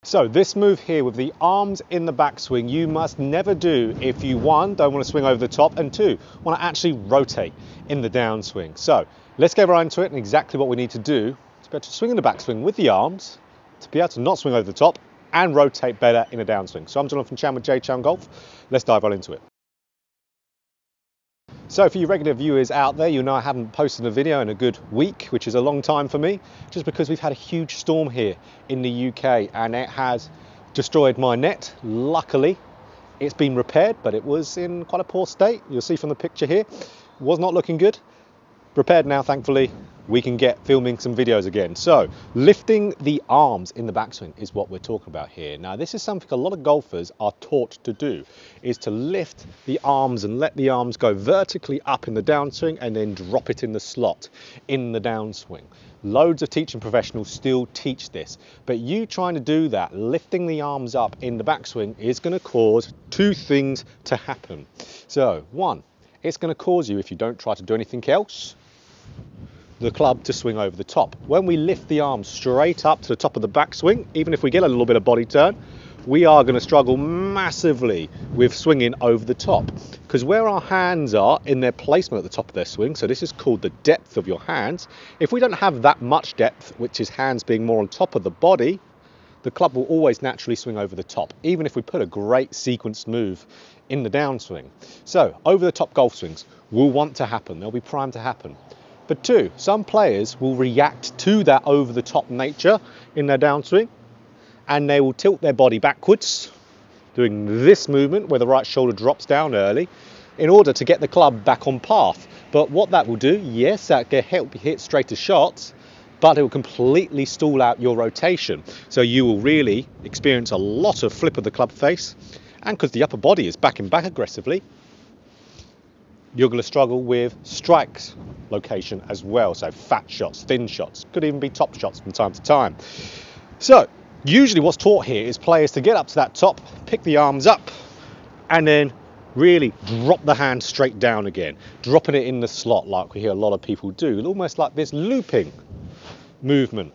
So this move here with the arms in the backswing, you must never do if you, one, don't want to swing over the top, and two, want to actually rotate in the downswing. So let's get right into it and exactly what we need to do to be able to swing in the backswing with the arms, to be able to not swing over the top and rotate better in a downswing. So I'm Jonathan Chan with JChownGolf. Let's dive right into it. So for you regular viewers out there, you know I haven't posted a video in a good week, which is a long time for me, just because we've had a huge storm here in the UK and it has destroyed my net. Luckily, it's been repaired, but it was in quite a poor state. You'll see from the picture here, it was not looking good. Repaired now, thankfully, we can get filming some videos again. So lifting the arms in the backswing is what we're talking about here. Now this is something a lot of golfers are taught to do, is to lift the arms and let the arms go vertically up in the downswing and then drop it in the slot in the downswing. Loads of teaching professionals still teach this, but you trying to do that, lifting the arms up in the backswing, is going to cause two things to happen. So one, it's going to cause you, if you don't try to do anything else, the club to swing over the top. When we lift the arms straight up to the top of the backswing, even if we get a little bit of body turn, we are going to struggle massively with swinging over the top, because where our hands are in their placement at the top of their swing, so this is called the depth of your hands, if we don't have that much depth, which is hands being more on top of the body, the club will always naturally swing over the top, even if we put a great sequenced move in the downswing. So over the top golf swings will want to happen, they'll be primed to happen. But two, some players will react to that over the top nature in their downswing and they will tilt their body backwards, doing this movement where the right shoulder drops down early in order to get the club back on path. But what that will do, yes, that can help you hit straighter shots, but it will completely stall out your rotation. So you will really experience a lot of flip of the club face, and because the upper body is backing back aggressively, you're going to struggle with strikes location as well. So fat shots, thin shots, could even be top shots from time to time. So usually what's taught here is players to get up to that top, pick the arms up, and then really drop the hand straight down again, dropping it in the slot like we hear a lot of people do, almost like this looping movement.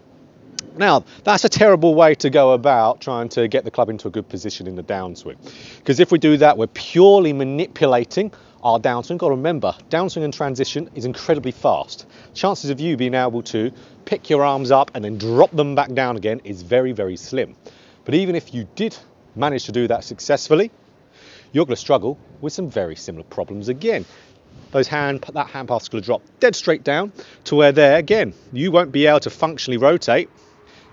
Now that's a terrible way to go about trying to get the club into a good position in the downswing, because if we do that, we're purely manipulating our downswing. Got to remember, downswing and transition is incredibly fast. Chances of you being able to pick your arms up and then drop them back down again is very, very slim. But even if you did manage to do that successfully, you're going to struggle with some very similar problems again. That hand path's going to drop dead straight down to where there, again, you won't be able to functionally rotate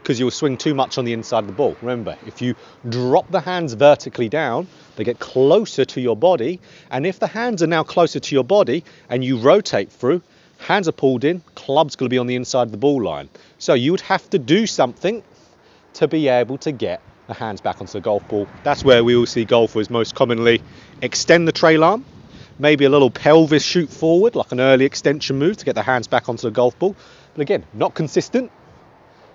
because you'll swing too much on the inside of the ball. Remember, if you drop the hands vertically down, they get closer to your body, and if the hands are now closer to your body and you rotate through, hands are pulled in, club's going to be on the inside of the ball line. So you would have to do something to be able to get the hands back onto the golf ball. That's where we will see golfers most commonly extend the trail arm, maybe a little pelvis shoot forward, like an early extension move to get the hands back onto the golf ball. But again, not consistent,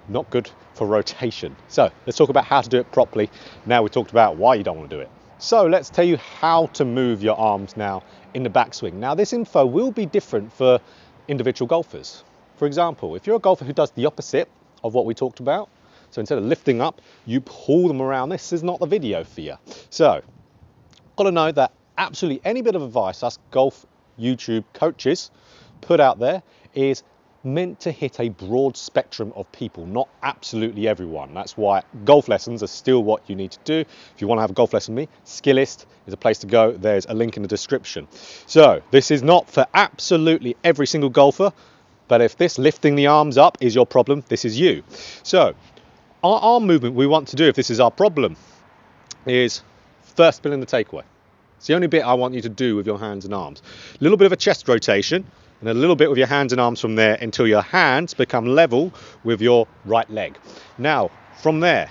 not good for rotation. So let's talk about how to do it properly. Now we talked about why you don't want to do it. So let's tell you how to move your arms now in the backswing. Now this info will be different for individual golfers. For example, if you're a golfer who does the opposite of what we talked about, so instead of lifting up, you pull them around, this is not the video for you. So got to know that absolutely any bit of advice us golf YouTube coaches put out there is meant to hit a broad spectrum of people, not absolutely everyone. That's why golf lessons are still what you need to do. If you want to have a golf lesson with me, SKILLEST is a place to go. There's a link in the description. So this is not for absolutely every single golfer, but if this lifting the arms up is your problem, this is you. So our arm movement we want to do, if this is our problem, is first spin in the takeaway. It's the only bit I want you to do with your hands and arms. A little bit of a chest rotation, and a little bit with your hands and arms from there until your hands become level with your right leg. Now, from there,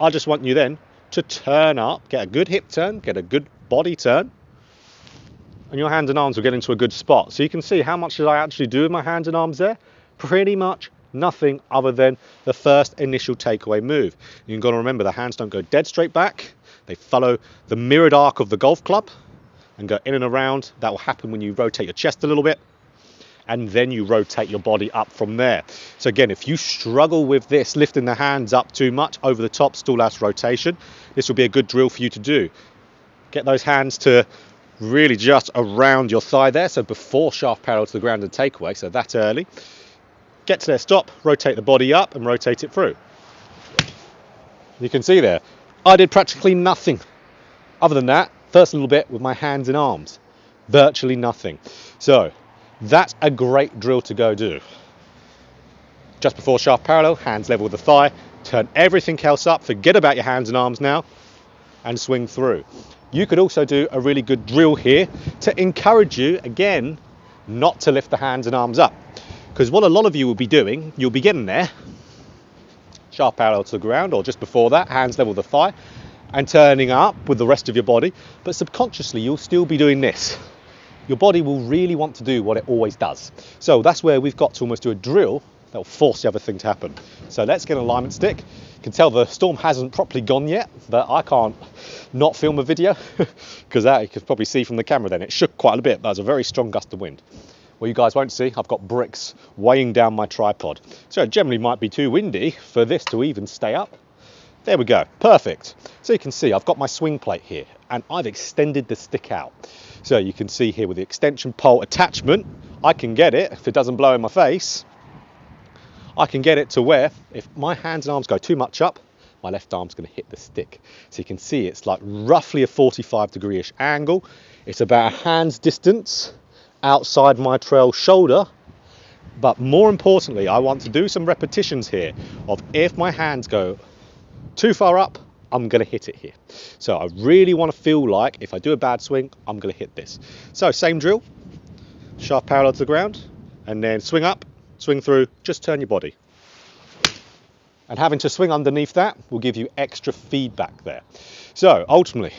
I just want you then to turn up, get a good hip turn, get a good body turn, and your hands and arms will get into a good spot. So you can see how much did I actually do with my hands and arms there? Pretty much nothing other than the first initial takeaway move. You've got to remember the hands don't go dead straight back. They follow the mirrored arc of the golf club and go in and around. That will happen when you rotate your chest a little bit. and then you rotate your body up from there. So again, if you struggle with this, lifting the hands up too much over the top, stall house rotation, this will be a good drill for you to do. Get those hands to really just around your thigh there, so before shaft parallel to the ground and takeaway, so that early. Get to their stop, rotate the body up and rotate it through. You can see there, I did practically nothing other than that. First little bit with my hands and arms, virtually nothing. So that's a great drill to go do. Just before shaft parallel, hands level with the thigh, turn everything else up, forget about your hands and arms now, and swing through. You could also do a really good drill here to encourage you, again, not to lift the hands and arms up. Because what a lot of you will be doing, you'll be getting there, shaft parallel to the ground, or just before that, hands level with the thigh, and turning up with the rest of your body, but subconsciously you'll still be doing this. Your body will really want to do what it always does. So that's where we've got to almost do a drill that will force the other thing to happen. So let's get an alignment stick. You can tell the storm hasn't properly gone yet, but I can't not film a video because that you can probably see from the camera then. It shook quite a bit, but there's a very strong gust of wind. Well, you guys won't see, I've got bricks weighing down my tripod. So it generally might be too windy for this to even stay up. There we go, perfect. So you can see I've got my swing plate here and I've extended the stick out. So you can see here with the extension pole attachment, I can get it, if it doesn't blow in my face, I can get it to where if my hands and arms go too much up, my left arm's going to hit the stick. So you can see it's like roughly a 45-degree-ish angle. It's about a hand's distance outside my trail shoulder. But more importantly, I want to do some repetitions here of if my hands go too far up, I'm going to hit it here. So I really want to feel like if I do a bad swing, I'm going to hit this. So same drill, shaft parallel to the ground, and then swing up, swing through, just turn your body. And having to swing underneath that will give you extra feedback there. So ultimately,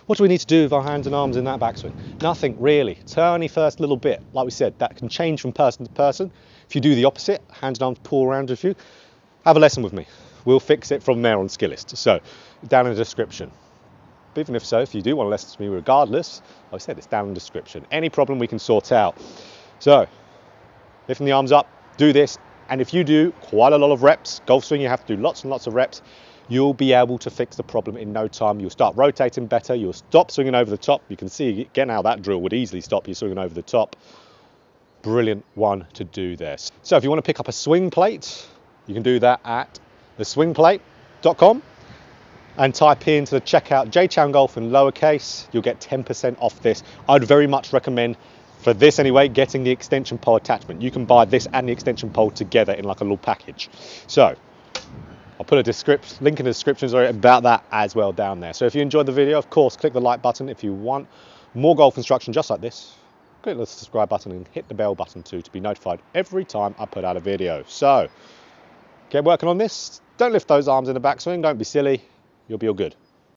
what do we need to do with our hands and arms in that backswing? Nothing really. It's only first little bit. Like we said, that can change from person to person. If you do the opposite, hands and arms pull around with you, have a lesson with me. We'll fix it from there on SKILLEST. So down in the description. But even if so, if you do want to listen to me regardless, like I said, it's down in the description. Any problem we can sort out. So lifting the arms up, do this. And if you do quite a lot of reps, golf swing, you have to do lots and lots of reps, you'll be able to fix the problem in no time. You'll start rotating better. You'll stop swinging over the top. You can see again how that drill would easily stop you swinging over the top. Brilliant one to do this. So if you want to pick up a swing plate, you can do that at theswingplate.com and type into the checkout JChownGolf in lowercase. You'll get 10% off this. I'd very much recommend, for this anyway, getting the extension pole attachment. You can buy this and the extension pole together in like a little package. So I'll put a link in the description about that as well down there. So if you enjoyed the video, of course, click the like button. If you want more golf instruction just like this, click the subscribe button and hit the bell button too to be notified every time I put out a video. So get working on this. Don't lift those arms in the backswing. Don't be silly. You'll be all good.